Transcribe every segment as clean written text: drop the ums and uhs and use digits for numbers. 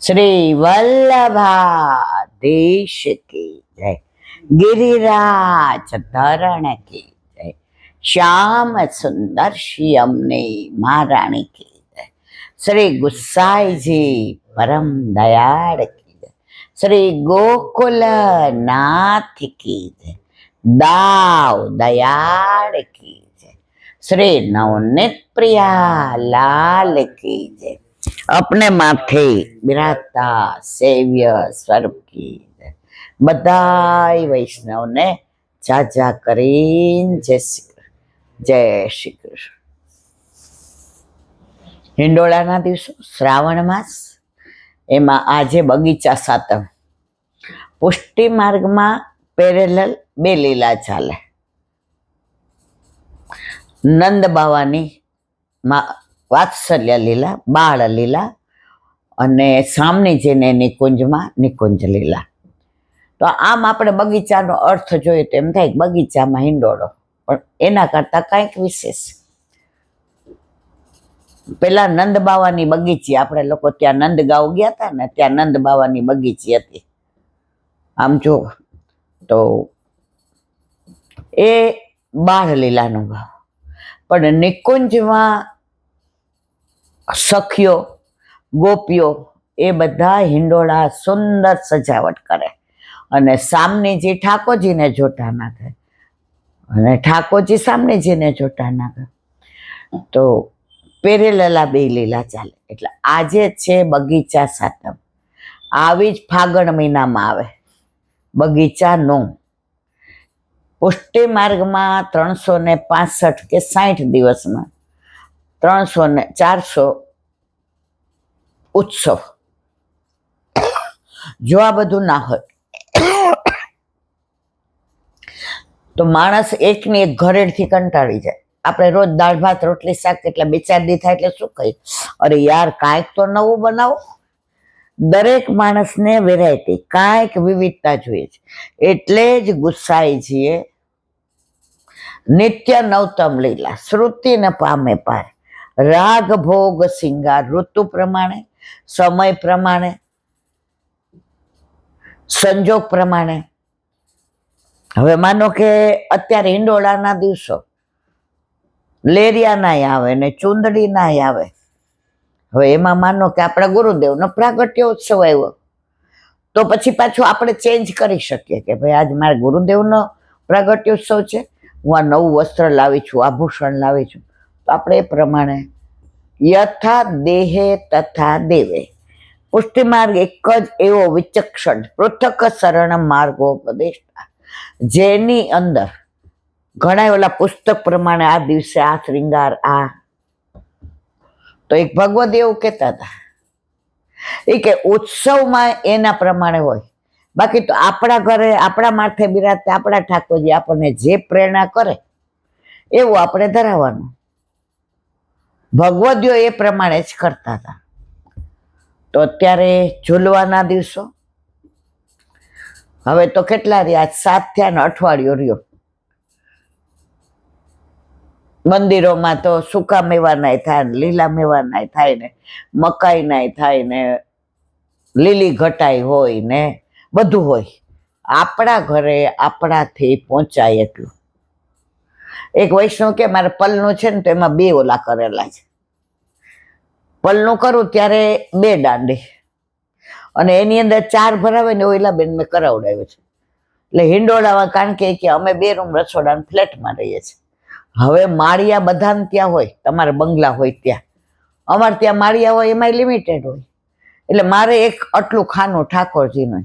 श्री वल्लभाधीश की जय। गिरिराज धरण की जय। श्याम सुंदर श्यामने महारानी की जय। श्री गुसाई जी परम दयाड़ की जय। श्री गोकुल नाथ की जय। दाव दयाड़ की जय। श्री नवनीत प्रिया लाल की जय। अपने माथे बिराजता सेव्य स्वरूप की बधाई वैष्णव ने जाजा करीन जय श्री कृष्ण। हिंडोळाना दिवसो श्रावण मास एमां आजे बगीचा सातम पुष्टि मार्ग में पेरेलल बे लीला चाले। नंद बावानी वात्सल्य लीला बाळ लीला અને સામનેજીને નિકુંજમાં નિકુંજ લીલા। તો આમ આપણે બગીચાનો અર્થ જોઈએ તો એમ થાય બગીચામાં હિંડોળો, પણ એના કરતાં કાંઈક વિશેષ। પેલા નંદ બાવાની બગીચી, આપણે લોકો ત્યાં નંદગાંવ ગયા હતા ને, ત્યાં નંદ બાવાની બગીચી હતી। આમ જો તો એ બાળ લીલાનો ભાવ, પણ નિકુંજમાં સખીઓ ગોપીઓ એ બધા હિંડોળા સુંદર સજાવટ કરે અને સામનેજી ઠાકોરજીને જોટા નાખે અને ઠાકોરજી સામનેજીને જોટા નાખે। તો પેરેલેલા બે લીલા ચાલે। એટલે આજે છે બગીચા સાતમ। આવી જ ફાગણ મહિનામાં આવે બગીચાનો। પુષ્ટિ માર્ગમાં 365 કે 60 દિવસમાં 400 उत्सव। जो आ बधु ना हो तो माणस एक ने एक घरेडथी कंटाळी जाए। आपणे रोज दाळ भात रोटली शाक એટલે 2-4 દી થાય એટલે શું કહી, અરે યાર કાંઈક તો નવું બનાવો। દરેક માણસને વેરાયટી, કાંઈક વિવિધતા જોઈએ છે। એટલે જ ગુસાઈજીએ નિત્ય નવતમ લીલા શ્રુતિ ન પામે પાર, રાગ ભોગ સિંગાર ઋતુ પ્રમાણે, સમય પ્રમાણે, સંજોગ પ્રમાણે। હવે માનો કે અત્યારે હિંડોળાના દિવસો લેરિયાનાય આવે ને ચૂંદડીનાય આવે। હવે એમાં માનો કે આપણા ગુરુદેવનો પ્રાગટ્ય ઉત્સવ આવ્યો તો પછી પાછું આપણે ચેન્જ કરી શકીએ કે ભાઈ આજ મારા ગુરુદેવનો પ્રાગટ્ય ઉત્સવ છે, હું આ નવું વસ્ત્ર લાવી છું, આભૂષણ લાવી છું, તો આપણે એ પ્રમાણે યથા દેહે તથા દેવે। પુષ્ટિ માર્ગ એક જ એવો વિચક્ષણ પૃથક શરણ માર્ગોપદેષ્ટા, જેની અંદર ઘણા ઓલા પુસ્તક પ્રમાણે આ દિવસે આ શ્રૃંગાર આ। તો એક ભગવદ એવું કહેતા હતા એ કે ઉત્સવમાં એના પ્રમાણે હોય, બાકી તો આપણા ઘરે આપણા માથે બિરાજતા આપણા ઠાકોરજી આપણને જે પ્રેરણા કરે એવું આપણે ધરાવવાનું। ભગવદીઓ એ પ્રમાણે જ કરતા હતા। તો અત્યારે ઝૂલવાના દિવસો હવે તો કેટલા રહ્યા, 7 થયા ને અઠવાડિયું રહ્યો। મંદિરોમાં તો સૂકા મેવાનાય થાય ને લીલા મેવાનાય થાય ને મકાઈનાય થાય ને લીલી ઘટાઈ હોય ને બધું હોય। આપણા ઘરે આપણાથી પહોંચાય એટલું। એક વૈષ્ણવ કે મારે પલનું છે ને તો એમાં 2 ઓલા કરેલા છે। પલનું કરું ત્યારે 2 દાંડી અને એની અંદર 4 ભરાવે ને ઓલા બેન મેં કરાવડાવ્યો છે। એટલે હિંડોળામાં, કારણ કે અમે 2 રૂમ રસોડા ફ્લેટમાં રહીએ છીએ। હવે માળિયા બધાને ત્યાં હોય, તમારે બંગલા હોય ત્યાં, અમારે ત્યાં માળિયા હોય એમાં લિમિટેડ હોય। એટલે મારે એક આટલું ખાનું ઠાકોરજીનું,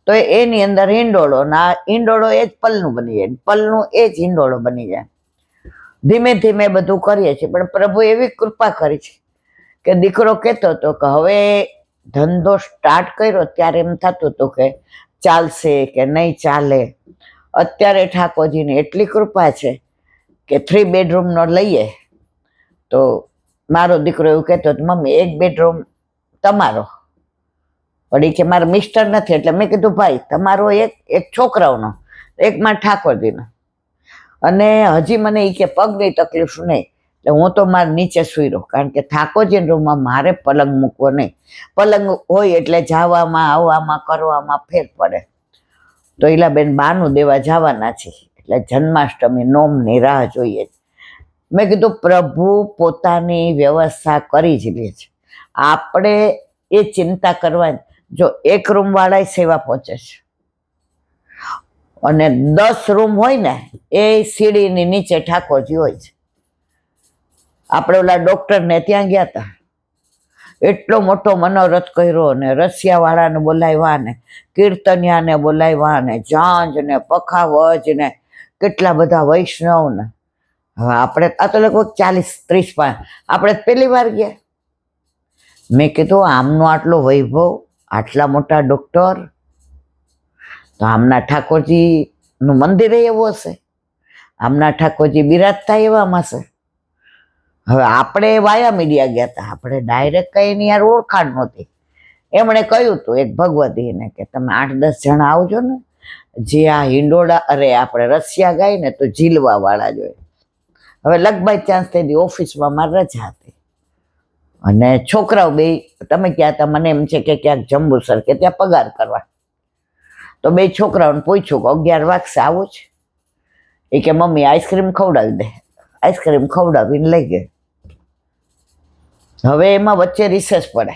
તો એની અંદર હિંડોળો ના હિંડોળો એ જ પલનું બની જાય, પલનું એ જ હિંડોળો બની જાય। ધીમે ધીમે બધું કરીએ છીએ, પણ પ્રભુ એવી કૃપા કરી છે કે દીકરો કહેતો હતો કે હવે ધંધો સ્ટાર્ટ કર્યો ત્યારે એમ થતું હતું કે ચાલશે કે નહીં ચાલે। અત્યારે ઠાકોરજીની એટલી કૃપા છે કે 3 બેડરૂમનો લઈએ તો મારો દીકરો એવું કહેતો હતો મમ્મી 1 બેડરૂમ તમારો, વળી કે મારા મિસ્ટર નથી, એટલે મેં કીધું ભાઈ તમારો એક છોકરાઓનો, એક મારા ઠાકોરજીનો। અને હજી મને એ કે પગની તકલીફ નહીં, એટલે હું તો મારે નીચે સુઈ રહું, કારણ કે ઠાકોરજીના રૂમમાં મારે પલંગ મૂકવો નહીં. પલંગ હોય એટલે જવામાં આવવામાં કરવામાં ફેર પડે. તો ઈલાબેન બાનું દેવા જવાના છે, એટલે જન્માષ્ટમી નોમની રાહ જોઈએ. મેં કીધું પ્રભુ પોતાની વ્યવસ્થા કરી જ લે છે, આપણે એ ચિંતા કરવાની. જો એક રૂમવાળા સેવા પહોંચે છે, અને 10 રૂમ હોય ને એ સીડીની નીચે ઠાકોરજી હોય છે. આપણે ઓલા ડોક્ટરને ત્યાં ગયા હતા, એટલો મોટો મનોરથ કર્યો ને રસિયાવાળાને બોલાવ્યા ને કીર્તનિયાને બોલાવ્યા ને જાંજ ને પખાવજ ને કેટલા બધા વૈષ્ણવ ને. હવે આપણે આ તો લગભગ 40-30 આપણે પહેલી વાર ગયા. મેં કીધું આમનો આટલો વૈભવ, આટલા મોટા ડોક્ટર, તો આમના ઠાકોરજીનું મંદિર એવું હશે, આમના ઠાકોરજી બિરાજતા એવામાં હશે. હવે આપણે વાયા મીડિયા ગયા હતા, આપણે ડાયરેક્ટ કઈ એની યાર ઓળખાણ નહોતી. એમણે કહ્યું હતું એક ભગવતીને કે તમે 8-10 જણા આવજો ને, જે આ હિંડોળા આપણે રસિયા ગાય ને તો ઝીલવા વાળા જોઈએ. હવે લગભગ ચાન્સ થઈ ઓફિસમાં મારી રજા હતી, અને છોકરાઓ બે તમે ક્યાં હતા, મને એમ છે કે ક્યાંક જંબુસર કે ત્યાં પગાર કરવા. તો બે છોકરાઓને પૂછ્યું કે 11 વાગશે આવું છે? એ કે મમ્મી આઈસ્ક્રીમ ખવડાવી દે. આઈસ્ક્રીમ ખવડાવીને લઈ ગઈ. હવે એમાં વચ્ચે રિસેસ પડે,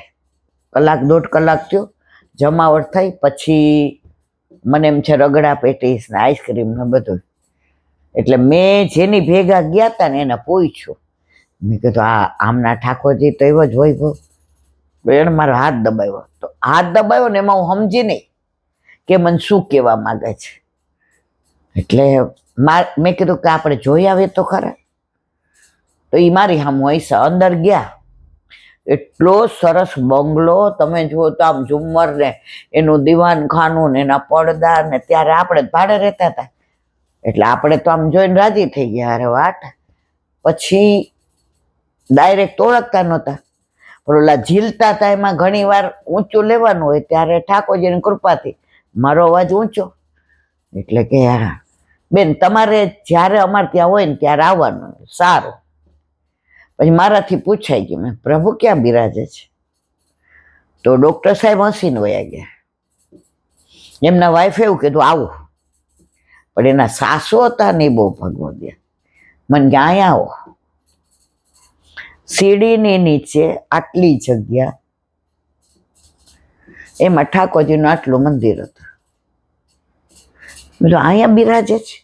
1-1.5 કલાક થયો, જમાવટ થઈ. પછી મને એમ છે રગડા પેટીસ ને આઈસ્ક્રીમ ને બધું. એટલે મેં જેની ભેગા ગયા હતા ને એને પૂછ્યું, મેં કીધું આમના ઠાકોરજી તો એવો જ હોય ભો. એને મારો હાથ દબાવ્યો, તો હાથ દબાવ્યો ને એમાં હું સમજી નહીં કે મને શું કહેવા માંગે છે. એટલે મેં કીધું કે આપણે જોઈ આવીએ તો ખરા. તો એ મારી સામે હોય. અંદર ગયા, એટલો સરસ બંગલો, તમે જુઓ તો આમ ઝુમ્મર ને એનું દીવાનખાનું ને એના પડદા ને. ત્યારે આપણે ભાડે રહેતા હતા, એટલે આપણે તો આમ જોઈને રાજી થઈ ગયા, અરે વાટ. પછી ડાયરેક્ટ ઓળખતા નહોતા, પણ ઓલા ઝીલતા હતા એમાં ઘણી વાર ઊંચું લેવાનું હોય, ત્યારે ઠાકોરજીની કૃપાથી મારો અવાજ ઊંચો. એટલે કે હા બેન તમારે જ્યારે અમારે ત્યાં હોય ને ત્યારે આવવાનું. સારું. પછી મારાથી પૂછાઈ ગયું, મેં પ્રભુ ક્યાં બિરાજે છે? તો ડૉક્ટર સાહેબ હસીને વયા ગયા. એમના વાઈફ એવું કીધું આવું, પણ એના સાસુ હતા ને બહુ ભગવદ્યા. મને કે અહીંયા આવો. સીડીની નીચે આટલી જગ્યા, એમાં ઠાકોરજીનું આટલું મંદિર હતું. બધું અહીંયા બિરાજે છે?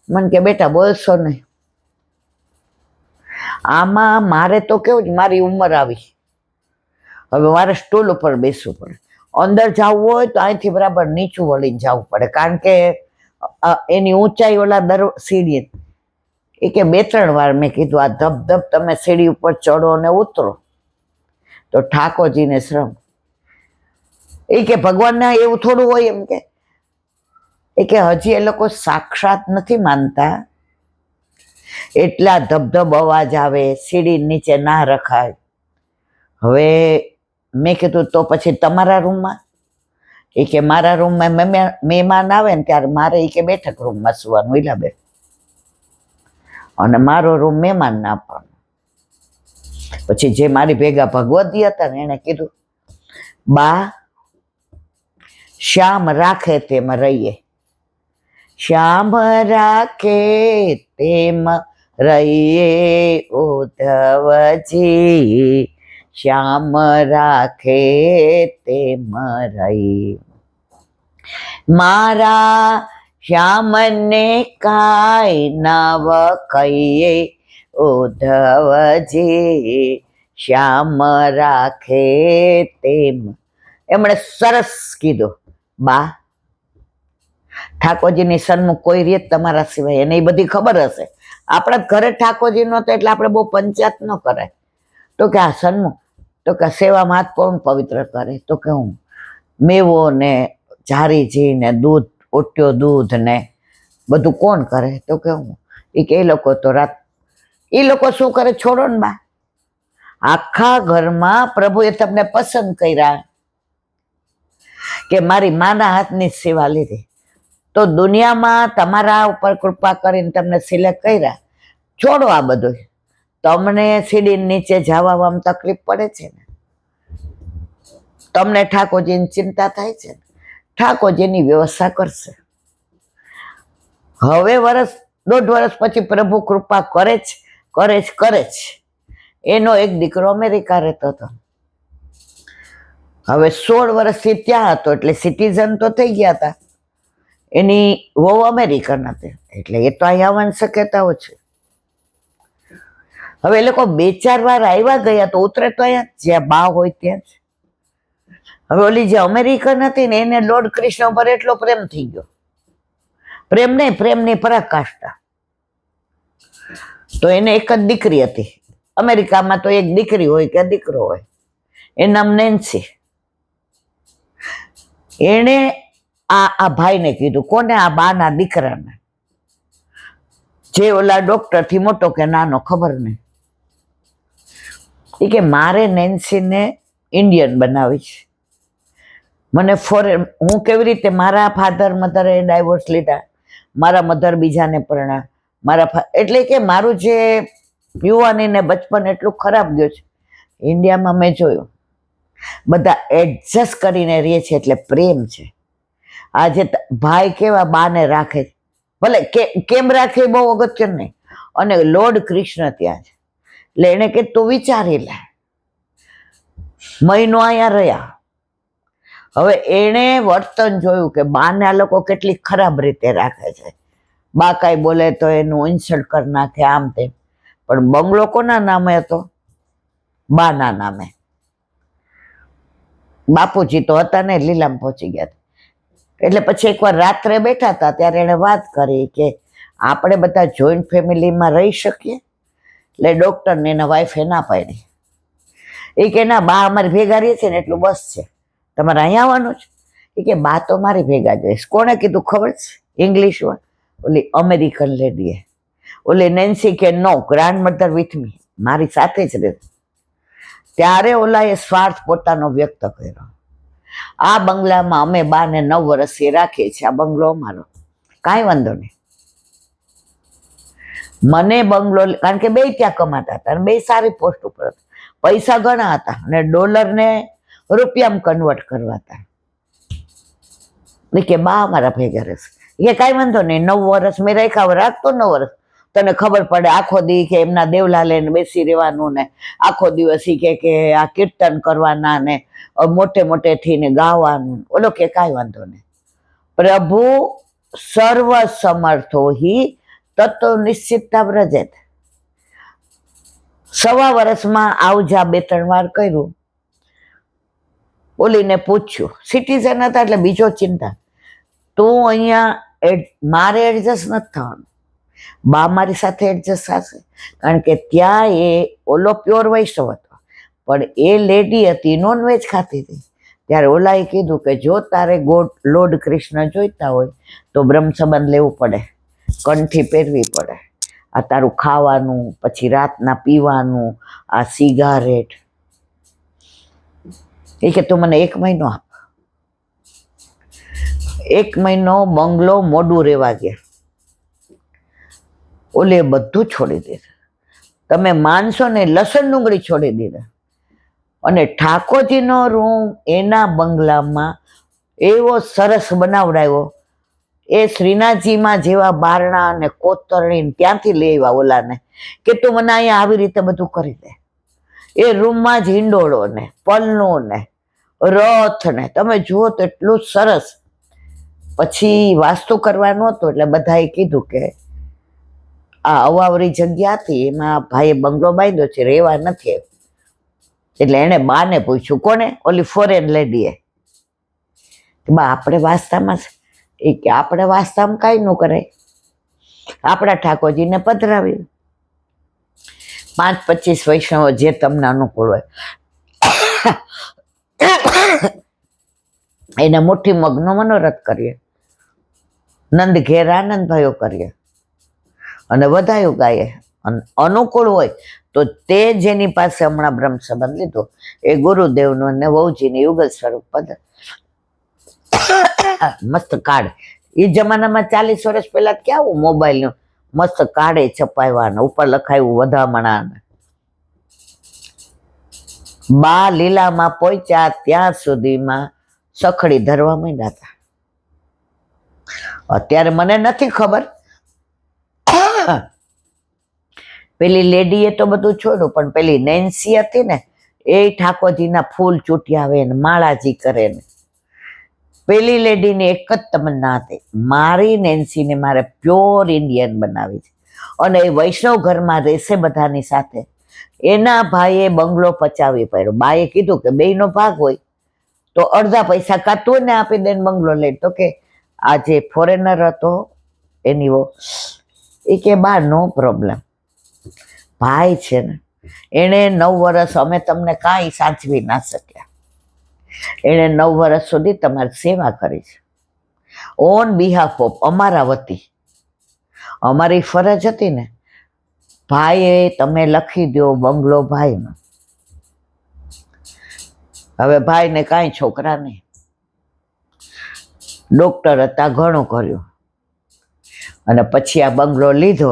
મને કે બેટા બોલશો નહીં. આમાં મારે તો કેવું છે, મારી ઉંમર આવી, હવે મારે સ્ટૂલ ઉપર બેસવું પડે. અંદર જવું હોય તો અહીંથી બરાબર નીચું વળીને જવું પડે, કારણ કે એની ઊંચાઈ ઓલા સીડી. એ કે 2-3 વાર મેં કીધું આ ધબ તમે સીડી ઉપર ચડો અને ઉતરો તો ઠાકોરજીને શ્રમ. એ કે ભગવાનના એવું થોડું હોય એમ કે. એ કે હજી એ લોકો સાક્ષાત નથી માનતા, એટલા ધબધબ અવાજ આવે, સીડી નીચે ના રખાય. હવે મેં કીધું તો પછી તમારા રૂમમાં? એ કે મારા રૂમમાં મહેમાન આવે ને ત્યારે મારે એ કે બેઠક રૂમમાં સુવાનું ઈલાબેન, અને મારો રૂમ મહેમાન ના આપવાનો. પછી જે મારી ભેગા ભગવતી હતા ને એને કીધું બા શ્યામ રાખે તેમ રહીએ, શ્યામ રાખે તેમ રહીએ ઉદ્ધવજી, શ્યામ રાખે તેમ રહીએ. મારા શ્યામને કાંઈ નવ કહીએ ઉદ્ધવજી, શ્યામ રાખે તેમ. એમણે સરસ કીધું બા ઠાકોરજીની સન્મુખ કોઈ રીત તમારા સિવાય, એને એ બધી ખબર હશે. આપણા ઘરે ઠાકોરજી નહોતો એટલે આપણે બહુ પંચાયત ન કરાય. તો કે આ સન્મુખ, તો કે સેવામાં હાથ કોણ પવિત્ર કરે? તો કે હું. મેવો ને જારીજી ને દૂધ, ઓટ્યો દૂધ ને બધું કોણ કરે? તો કે હું. એ કે એ લોકો તો એ લોકો શું કરે છોડો ને બા. આખા ઘરમાં પ્રભુએ તમને પસંદ કર્યા કે મારી માના હાથની સેવા લીધી, તો દુનિયામાં તમારા ઉપર કૃપા કરીને તમને સિલેક્ટ કર્યા. છોડો આ બધું, તમને સીડી નીચે જવામાં તકલીફ પડે છે ને, તમને ઠાકોરજીની ચિંતા થાય છે ને, ઠાકોરજીની વ્યવસ્થા કરશે. હવે દોઢ વર્ષ પછી પ્રભુ કૃપા કરે જ. એનો એક દીકરો અમેરિકા રહેતો હતો. હવે 16 વર્ષથી ત્યાં હતો, એટલે સિટીઝન તો થઈ ગયા હતા. એની વહુ અમેરિકન હતી, એટલે એ તો અહીંયા આવવાની શક્યતાઓ છે. હવે એ લોકો 2-4 વાર આવ્યા ગયા તો ઉતરે તો અહીંયા જ્યાં બા હોય ત્યાં જ. હવે ઓલી જે અમેરિકન હતી ને એને લોર્ડ કૃષ્ણ પર એટલો પ્રેમ થઈ ગયો, પ્રેમની પરાકાષ્ઠા. તો એને એક જ દીકરી હતી. અમેરિકામાં તો એક દીકરી હોય કે દીકરો હોય. એનું નામ નેન્સી. એને આ ભાઈને કીધું, કોને? આ બાના દીકરાને, જે ઓલા ડોક્ટર થી મોટો કે નાનો ખબર નહીં. એ કે મારે નેન્સીને ઇન્ડિયન બનાવી છે. મને હું કેવી રીતે, મારા ફાધર મધરે ડાયવોર્સ લીધા, મારા મધર બીજાને પરણા, એટલે કે મારું જે યુવાની ને બચપન એટલું ખરાબ ગયું છે. ઇન્ડિયામાં મેં જોયું બધા એડજસ્ટ કરીને રહે છે, એટલે પ્રેમ છે. આજે ભાઈ કેવા બાને રાખે, ભલે કેમ રાખે બહુ અગત્ય નહીં. અને લોર્ડ કૃષ્ણ ત્યાં છે, એટલે એને કે તું વિચારી લે. મહિનો અહીંયા રહ્યા. હવે એને વર્તન જોયું કે બાને આ લોકો કેટલી ખરાબ રીતે રાખે છે. બા કાંઈ બોલે તો એનું ઇન્સલ્ટ કરી નાખે, આમ તેમ. પણ બંગલો કોના નામે હતો? બાના નામે. બાપુજી તો હતા ને, લીલામાં પહોંચી ગયા. એટલે પછી એકવાર રાત્રે બેઠા હતા ત્યારે એને વાત કરી કે આપણે બધા જોઈન્ટ ફેમિલીમાં રહી શકીએ. એટલે ડોક્ટરને એના વાઈફે ના પાડી. એ કે ના, બા અમારી ભેગા રહે છે ને એટલું બસ છે, તમારે અહીંયા આવવાનું છે. એ કે બા તો મારી ભેગા જઈશ. કોણે કીધું ખબર છે? ઇંગ્લિશમાં ઓલી અમેરિકન લેડીએ. ઓલી નેન્સી કે નો, ગ્રાન્ડ મધર વિથ મી, મારી સાથે જ રહે. ત્યારે ઓલાએ સ્વાર્થ પોતાનો વ્યક્ત કર્યો. આ બંગલામાં અમે બાને 9 વર્ષથી રાખીએ છીએ, આ બંગલો અમારો, કાંઈ વાંધો નહીં. મને બંગલો, કારણ કે બે ત્યાં કમાતા હતા અને બે સારી પોસ્ટ ઉપર હતા, પૈસા ઘણા હતા અને ડોલરને રૂપિયામાં કન્વર્ટ કરવા હતા. કે બા અમારા ભેગા રહેશે. એ કાંઈ વાંધો નહીં, 9 વર્ષ મેં રાખ્યા, રાખતો 9 વર્ષ. તને ખબર પડે આખો દી કે એમના દેવલા લઈને બેસી રહેવાનું ને આખો દિવસ કે આ કીર્તન કરવાના ને મોટેથી ને ગાવાનું. ઓલો કે કાંઈ વાંધો નહીં. પ્રભુ સર્વ સમર્થો હિ તત્વ નિશ્ચિતતા વ્રજેત. 1.25 વર્ષમાં આવજા 2-3 વાર કર્યું. ઓલીને પૂછ્યું, સિટીઝન હતા એટલે બીજો ચિંતા, તું અહીંયા મારે એડજસ્ટ નથી થવાનું, બા મારી સાથે એડજસ્ટ થશે. કારણ કે ત્યાં એ ઓલો પ્યોર વૈષ્ણવ હતો, પણ એ લેડી હતી નોનવેજ ખાતી હતી. ત્યારે ઓલાએ કીધું કે જો તારે લોર્ડ કૃષ્ણ જોઈતા હોય તો બ્રહ્મ સંબંધ લેવું પડે, કંઠી પહેરવી પડે, આ તારું ખાવાનું, પછી રાતના પીવાનું, આ સિગારેટ. એ કે તું મને 1 મહિનો આપ. 1 મહિનો બંગલો મોડું રહેવા ગયા. ઓલે બધું છોડી દીધું. તમે માનશો ને, લસણ ડુંગળી છોડી દીધા. અને ઠાકોરજીનો રૂમ એના બંગલામાં એવો સરસ બનાવડાવ્યો. એ શ્રીનાથજીમાં જેવા બારણા અને કોતરણી ત્યાંથી લઈ આવ્યા ઓલાને કે તું મને અહીંયા આવી રીતે બધું કરી દે. એ રૂમમાં જ હિંડોળો ને પલનો ને રથ ને તમે જુઓ તો એટલું સરસ. પછી વાસ્તુ કરવાનો હતો એટલે બધાએ કીધું કે આ અવાવરી જગ્યા હતી, એમાં ભાઈએ બંગલો બાંધ્યો છે, રહેવા નથી. એટલે એને બાને પૂછ્યું, કોને? ઓલી ફોરેન લેડીએ. બા આપણે વાસ્તામાં, એ કે આપણે વાસ્તામાં કાંઈ ન કરાય, આપણા ઠાકોરજીને પધરાવ્યું. 5-25 વૈષ્ણવો જે તમને અનુકૂળ હોય એને મુઠ્ઠી મગનો મનોરથ કરીએ, નંદ ઘેર આનંદ ભયો કરીએ અને વધાયું ગાઈએ. અને અનુકૂળ હોય તો તે જેની પાસે હમણાં બ્રહ્મ સંબંધ લીધો એ ગુરુદેવનો અને વહુજીની યુગલ સ્વરૂપ પદ મસ્ત કાર્ડ. એ જમાનામાં 40 વર્ષ પહેલા કેવું મોબાઈલનું મસ્ત કાર્ડે છપાવ્યા, ઉપર લખાયું વધામણા. બા લીલામાં પહોંચ્યા ત્યાં સુધીમાં સખડી ધરવા માંડ્યા હતા. અત્યારે મને નથી ખબર, પેલી લેડીએ તો બધું છોડ્યું, પણ પેલી નેન્સી હતી ને એ ઠાકોરજીના ફૂલ ચૂંટ્યાવે ને માળાજી કરે ને. પેલી લેડીની એક જ તમન્ના હતી, મારી નેન્સીને મારે પ્યોર ઇન્ડિયન બનાવી છે, અને એ વૈષ્ણવ ઘરમાં રહેશે બધાની સાથે. એના ભાઈએ બંગલો પચાવી પડ્યો. બાએ કીધું કે બેયનો ભાગ હોય તો અડધા પૈસા કાતું ને આપી દે બંગલો લઈ. તો કે આ જે ફોરેનર હતો એની એ કે બા નો પ્રોબ્લેમ, ભાઈ છે ને એણે 9 વર્ષ અમે તમને કાંઈ સાચવી ના શક્યા, એણે 9 વર્ષ સુધી તમારી સેવા કરી છે ઓન બિહાફ ઓફ અમારા વતી. અમારી ફરજ હતી ને, ભાઈએ તમે લખી દો બંગલો ભાઈનો. હવે ભાઈને કાંઈ છોકરા નહીં, ડોક્ટર હતા, ઘણું કર્યું, અને પછી આ બંગલો લીધો.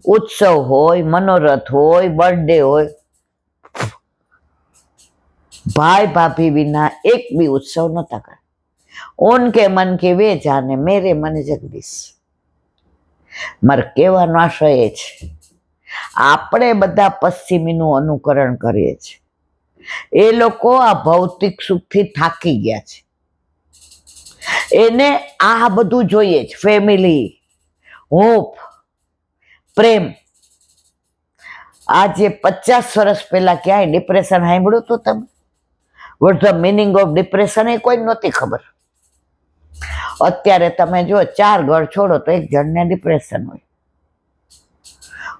ઉત્સવ હોય, મનોરથ હોય, બર્થડે હોય, ભાઈ ભાભી વિના એક બી ઉત્સવ નહોતા કરે. ઉનકે મન કે વે જાને, મેરે મન જગદીશ. મારે કહેવાનો આશય એ છે, આપણે બધા પશ્ચિમીનું અનુકરણ કરીએ છીએ. એ લોકો આ ભૌતિક સુખથી થાકી ગયા છે, એને આ બધું જોઈએ છે, ફેમિલી, હોપ, પ્રેમ. આજે 50 વર્ષ પહેલા ક્યાંય ડિપ્રેશન સાંભળ્યું હતું તમે? What the meaning of depression એ કોઈ નહોતી ખબર. અત્યારે તમે જો 4 ઘર છોડો તો 1 જણને ડિપ્રેશન હોય.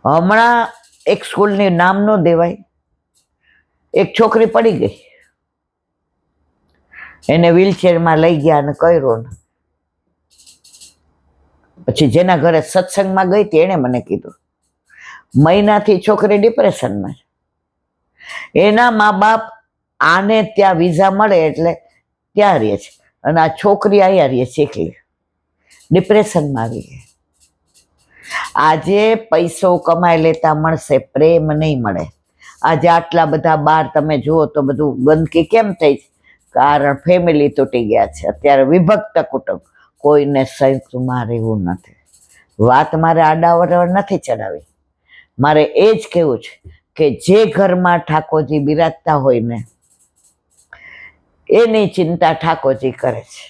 હમણાં એક સ્કૂલની નામ ન દેવાય, એક છોકરી પડી ગઈ, એને વ્હીલચેરમાં લઈ ગયા અને કર્યો. પછી જેના ઘરે સત્સંગમાં ગઈ હતી એણે મને કીધું, મહિનાથી છોકરી ડિપ્રેશનમાં છે. એના મા બાપ આને ત્યાં વિઝા મળે એટલે ત્યાં રહે છે, અને આ છોકરી અહીંયા રહે છે એકલી, ડિપ્રેશનમાં આવી ગઈ. આજે પૈસો કમાઈ લેતા મળશે, પ્રેમ નહીં મળે. આજે આટલા બધા બાર તમે જુઓ તો બધું ગંદકી કેમ થઈ છે? કારણ ફેમિલી તૂટી ગયા છે. અત્યારે વિભક્ત કુટુંબ, કોઈને સંયુક્તમાં રહેવું નથી. વાત મારે આડાવડ નથી ચડાવી, મારે એ જ કહેવું છે કે જે ઘરમાં ઠાકોરજી બિરાજતા હોય ને એની ચિંતા ઠાકોરજી કરે છે.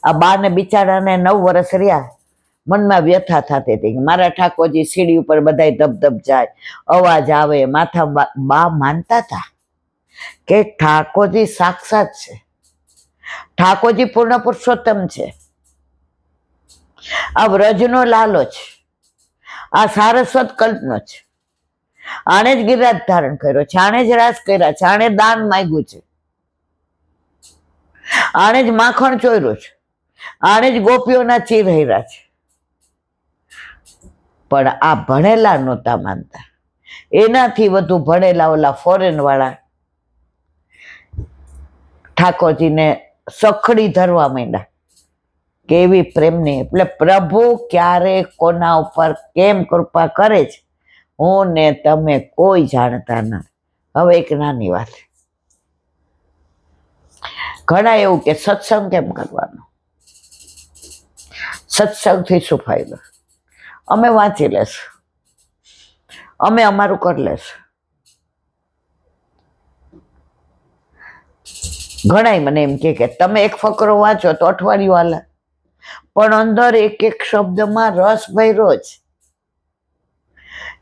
આ બાને બિચારાને 9 વર્ષ રહ્યા, મનમાં વ્યથા થતી હતી કે મારા ઠાકોરજી સીડી ઉપર બધાય ધબધબ જાય, અવાજ આવે, માથા. બા માનતા હતા કે ઠાકોરજી સાક્ષાત છે, ઠાકોરજી પૂર્ણ પુરુષોત્તમ છે. આ વ્રજનો લાલો છે, આ સારસ્વત કલ્પનો છે. આણે જ ગિરિરાજ ધારણ કર્યો છે, આણે જ રાસ કર્યા છે, આણે દાન માંગ્યું છે, આણે જ માખણ ચોર્યું છે, આણે જ ગોપીઓના ચીર હર્યા છે. પણ આ ભણેલા નહોતા માનતા. એનાથી વધુ ભણેલા ઓલા ફોરેન વાળા ઠાકોરજીને સખડી ધરવા માંડ્યા. કેવી પ્રેમની! એટલે પ્રભુ ક્યારે કોના ઉપર કેમ કૃપા કરે છે હું ને તમે કોઈ જાણતા નથી. હવે એક નાની વાત, ઘણા એવું કે સત્સંગ કેમ કરવાનો, સત્સંગથી શું ફાયદો? અમે વાંચી લેશું, અમે અમારું કરી લેશું. ઘણાય મને એમ કે તમે એક ફકરો વાંચો તો અઠવાડિયું હાલે, પણ અંદર એક એક શબ્દમાં રસ ભર્યો છે.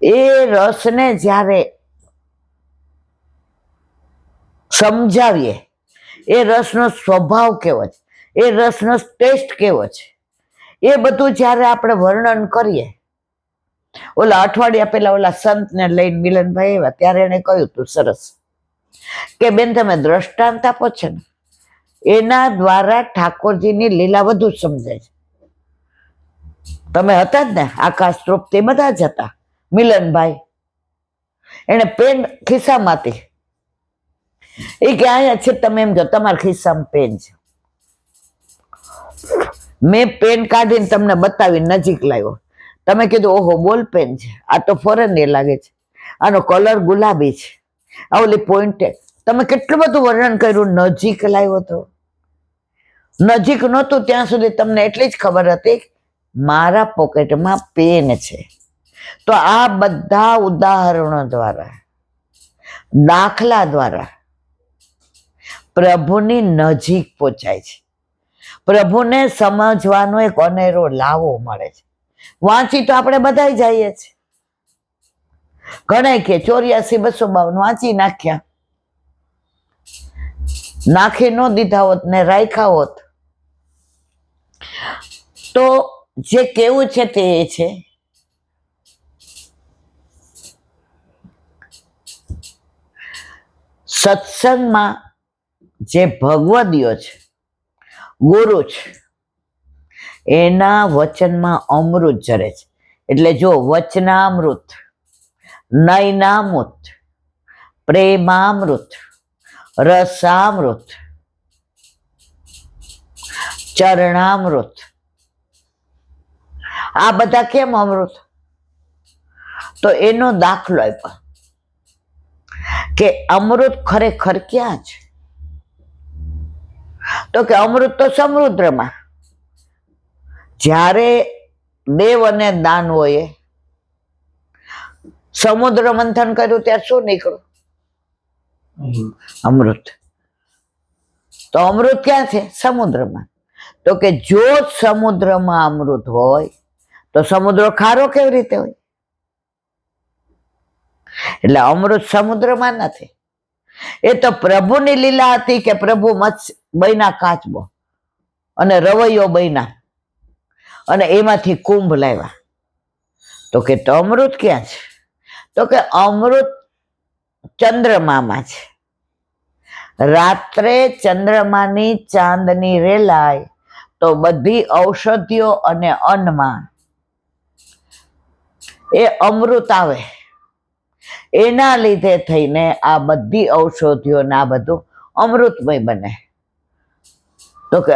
એ રસને જ્યારે સમજાવીએ, એ રસનો સ્વભાવ કેવો છે, એ રસનો ટેસ્ટ કેવો છે, એ બધું જ્યારે આપણે વર્ણન કરીએ. ઓલા અઠવાડિયા પહેલા ઓલા સંતને લઈને મિલનભાઈ આવ્યા ત્યારે એને કહ્યું હતું સરસ કે બેન તમે દ્રષ્ટાંત આપો છો ને એના દ્વારા ઠાકોરજીની લીલા વધુ સમજાય છે. તમે હતા જ ને, આકાશ તૃપ્તિ બધા જ હતા. મિલનભાઈ એને પેન ખિસ્સામાંથી એ કે આયા છે, તમે એમ કહો તમારા ખિસ્સામાં પેન છે. મેં પેન કાઢીને તમને બતાવી નજીક લાવ્યો, તમે કીધું ઓહો બોલ પેન છે, આ તો ફોરેન એ લાગે છે, આનો કલર ગુલાબી છે, આ ઓલી પોઈન્ટ તમે કેટલું બધું વર્ણન કર્યું, નજીક લાવ્યો તો. નજીક નહોતું ત્યાં સુધી તમને એટલી જ ખબર હતી મારા પોકેટમાં પેન છે. તો આ બધા ઉદાહરણો દ્વારા, દાખલા દ્વારા પ્રભુની નજીક પહોંચાય છે. પ્રભુને સમજવાનો એક અનેરો લાવો મળે છે. વાંચી તો આપણે બધા જઈએ છીએ, ઘણા કે 84-252 વાંચી નાખ્યા, નાખી ન દીધા હોત ને રાખ્યા હોત તો જે કેવું છે તે એ છે સત્સંગમાં જે ભગવદીઓ છે, ગુરુ છે, એના વચનમાં અમૃત ઝરે છે. એટલે જો વચનામૃત, નયનામૃત, પ્રેમામૃત, રસામૃત, ચરણામૃત, આ બધા કેમ અમૃત? તો એનો દાખલો આપ્યો કે અમૃત ખરેખર ક્યાં છે? તો કે અમૃત તો સમુદ્રમાં. જ્યારે દેવ અને દાનવોએ સમુદ્ર મંથન કર્યું ત્યારે શું નીકળ્યું? અમૃત. તો અમૃત ક્યાં છે? સમુદ્રમાં. તો કે જો સમુદ્રમાં અમૃત હોય તો સમુદ્ર ખારો કેવી રીતે હોય? એટલે અમૃત સમુદ્રમાં નથી. એ તો પ્રભુની લીલા હતી કે પ્રભુ મત્સ્ય બન્યા કાચબો અને રવૈયો બન્યા અને એમાંથી કુંભ લાવ્યા. તો કે તો અમૃત ક્યાં છે? તો કે અમૃત ચંદ્રમામાં છે. રાત્રે ચંદ્રમાની ચાંદની રેલાય તો બધી ઔષધિઓ અને અન્નમાં એ અમૃત આવે. એના લીધે થઈને આ બધી ઔષધિઓ ને આ બધું અમૃતમય બને. તો કે